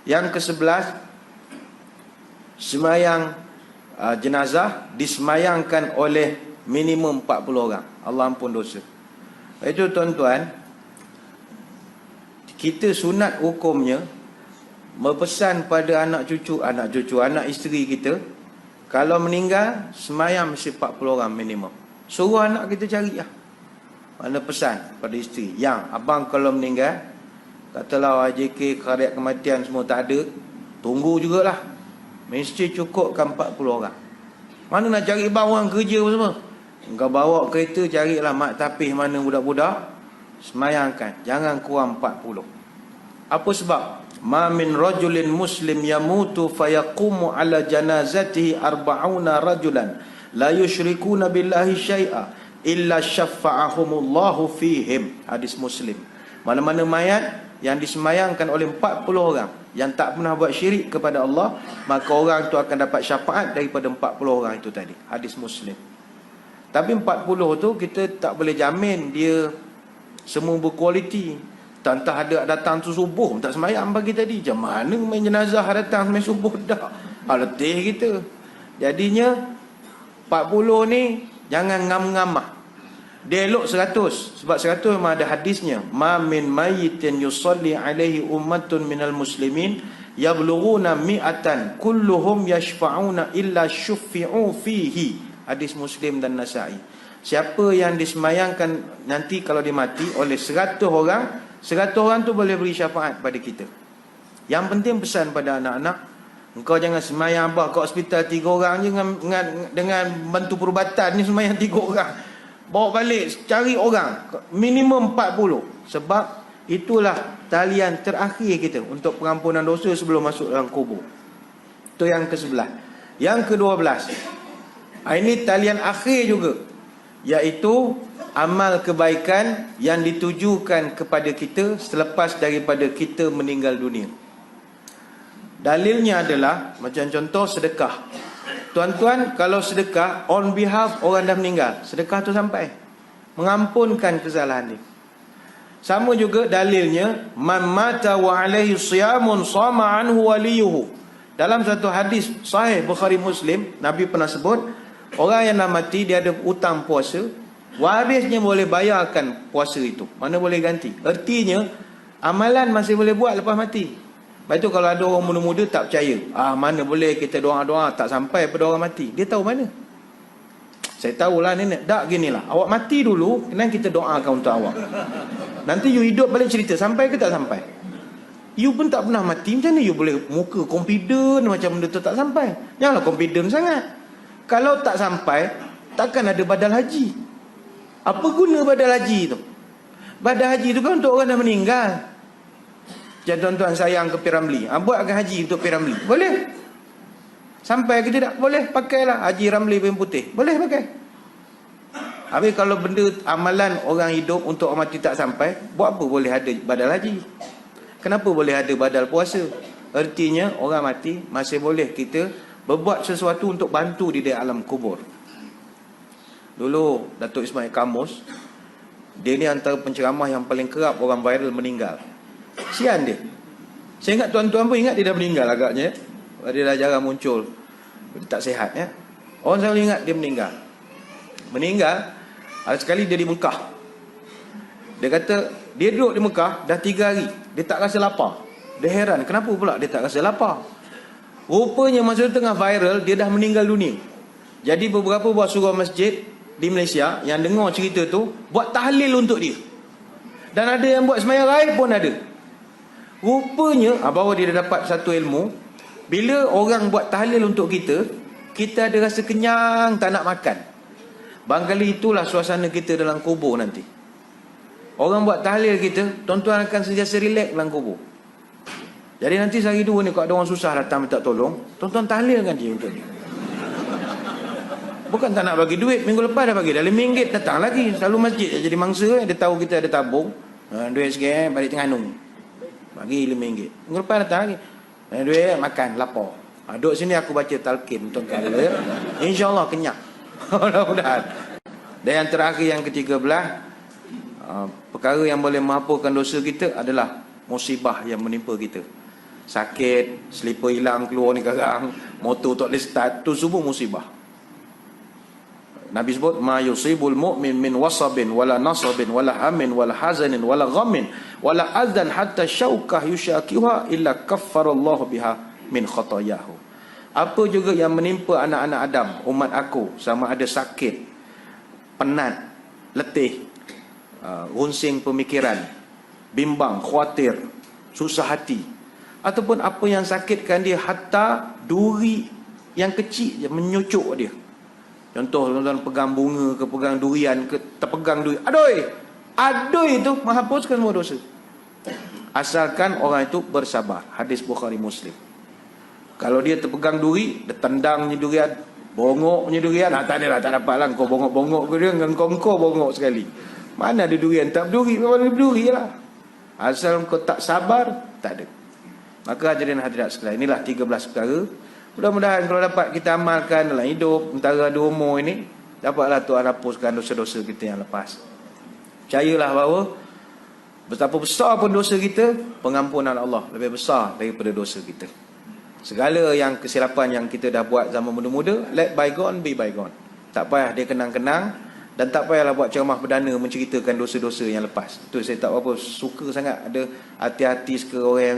Yang ke-11, semayang jenazah disemayangkan oleh minimum 40 orang. Allah ampun dosa. Itu tuan-tuan, kita sunat hukumnya berpesan pada anak isteri kita, kalau meninggal semayang mesti 40 orang minimum. Suruh anak kita cari lah. Mana pesan pada isteri, yang abang kalau meninggal, katalah AJK, karya kematian semua tak ada, tunggu jugalah, mesti cukupkan 40 orang. Mana nak cari bang orang kerja semua? Engkau bawa kereta, carilah mak tapis mana budak-budak, semayangkan, jangan kurang 40. Apa sebab? Ma min rajulin muslim yamutu fayaqumu ala janazatihi 40 rajulan la yusyrikuna billahi syai'a illa syafa'ahumullahu fihim. Hadis Muslim. Mana-mana mayat yang disemayangkan oleh 40 orang yang tak pernah buat syirik kepada Allah, maka orang itu akan dapat syafaat daripada 40 orang itu tadi. Hadis Muslim. Tapi 40 tu kita tak boleh jamin dia semua berkualiti. Entah ada datang tu subuh tak semayang pagi tadi, macam mana main jenazah datang semai subuh dah, letih kita. Jadinya 40 ni jangan ngam-ngamah. Dia elok 100. Sebab 100 memang ada hadisnya. Ma min mayyitin yusalli alaihi ummatun minal muslimin yablughuna mi'atan kulluhum yashfa'una illa syuffi'u fihi. Hadis Muslim dan Nasa'i. Siapa yang disemayangkan nanti kalau dia mati oleh 100 orang, 100 orang tu boleh beri syafaat pada kita. Yang penting pesan pada anak-anak, engkau jangan semayang abah kat hospital 3 orang je dengan bantu perubatan ni, semayang 3 orang. Bawa balik, cari orang minimum 40. Sebab itulah talian terakhir kita untuk pengampunan dosa sebelum masuk dalam kubur. Itu yang ke-11. Yang ke-12, ini talian akhir juga, iaitu amal kebaikan yang ditujukan kepada kita selepas daripada kita meninggal dunia. Dalilnya adalah macam contoh sedekah. Tuan-tuan, kalau sedekah on behalf orang dah meninggal, sedekah tu sampai mengampunkan kesalahan dia. Sama juga dalilnya, man mata wa alaihi siyamun sama anhu waliyuhu. Dalam satu hadis sahih Bukhari Muslim, Nabi pernah sebut, orang yang nak mati dia ada hutang puasa, habisnya boleh bayarkan puasa itu, mana boleh ganti. Artinya amalan masih boleh buat lepas mati. Lepas tu kalau ada orang muda-muda tak percaya, mana boleh kita doa-doa tak sampai pada orang mati. Dia tahu mana? Saya tahulah nenek. Tak, ginilah, awak mati dulu, kemudian kita doakan untuk awak. Nanti you hidup balik cerita sampai ke tak sampai. You pun tak pernah mati, macam mana you boleh muka confident macam benda tu tak sampai? Janganlah confident sangat. Kalau tak sampai, takkan ada badal haji. Apa guna badal haji tu? Badal haji tu kan untuk orang dah meninggal. Jadi tuan-tuan sayang ke Piramli, buatkan haji untuk Piramli, boleh? Sampai ke tidak? Boleh, pakailah Haji Ramli bin Putih, boleh pakai. Habis kalau benda amalan orang hidup untuk orang mati tak sampai, buat apa boleh ada badal haji? Kenapa boleh ada badal puasa? Artinya orang mati masih boleh kita berbuat sesuatu untuk bantu di alam kubur. Dulu Datuk Ismail Kamus, dia ni antara penceramah yang paling kerap orang viral meninggal. Sian dia. Saya ingat tuan-tuan pun ingat dia dah meninggal agaknya. Dia dah jarang muncul. Dia tak sihat ya. Orang selalu ingat dia meninggal. Ada sekali dia di Mekah. Dia kata dia duduk di Mekah dah 3 hari, dia tak rasa lapar. Dia heran kenapa pula dia tak rasa lapar. Rupanya masa tengah viral dia dah meninggal dunia. Jadi beberapa buah surau masjid di Malaysia yang dengar cerita tu buat tahlil untuk dia. Dan ada yang buat sembahyang raib pun ada. Rupanya bahawa dia dah dapat satu ilmu. Bila orang buat tahlil untuk kita, kita ada rasa kenyang, tak nak makan. Barangkali itulah suasana kita dalam kubur nanti. Orang buat tahlil kita, tuan-tuan akan sentiasa relax dalam kubur. Jadi nanti sehari dua ni, kalau ada orang susah datang minta tolong, tuan-tuan tahlilkan dia untuk dia. Bukan tak nak bagi duit, minggu lepas dah bagi dah RM5 datang lagi. Selalu masjid jadi mangsa, dia tahu kita ada tabung, duit sikit balik Terengganu, bagi RM5. Minggu lepas datang lagi, duit makan lapar. Duduk sini aku baca talqin untuk kala, InsyaAllah kenyang. Mudah-mudahan. Dan yang terakhir, yang ke-13, perkara yang boleh menghapuskan dosa kita adalah musibah yang menimpa kita. Sakit, slipper hilang keluar ni karang, motor tak boleh start, tu semua musibah. Nabi sebut ma yusibul mu'min min wasabin wala nasabin wala hamin wala hazanin wala ghammin wala azan hatta syaukah yusyakiha illa kaffarallahu biha min khatayahu. Apa juga yang menimpa anak-anak Adam, umat aku, sama ada sakit, penat, letih, runsing pemikiran, bimbang, khawatir, susah hati, ataupun apa yang sakitkan dia, hatta duri yang kecil je menyucuk dia. Contoh tuan-tuan pegang bunga ke, pegang durian ke, terpegang duri, adoi itu menghapuskan semua dosa, asalkan orang itu bersabar. Hadis Bukhari Muslim. Kalau dia terpegang duri, dia tendangnya durian, bongoknya durian, tak adalah, tak dapat lah kau bongok-bongok ke dia, kau bongok sekali. Mana ada durian, tak berduri, memang ada berduri lah. Asal kau tak sabar, tak ada. Maka hadirin hadirat sekalian, inilah 13 perkara. Mudah-mudahan kalau dapat kita amalkan dalam hidup antara 2 umur ini, dapatlah Tuhan hapuskan dosa-dosa kita yang lepas. Percayalah bahawa betapa besar pun dosa kita, pengampunan Allah lebih besar daripada dosa kita. Segala yang kesilapan yang kita dah buat zaman muda-muda, let bygone be bygone. Tak payah dia kenang-kenang, dan tak payahlah buat ceramah perdana menceritakan dosa-dosa yang lepas. Itu saya tak apa suka sangat ada hati-hati sekali orang yang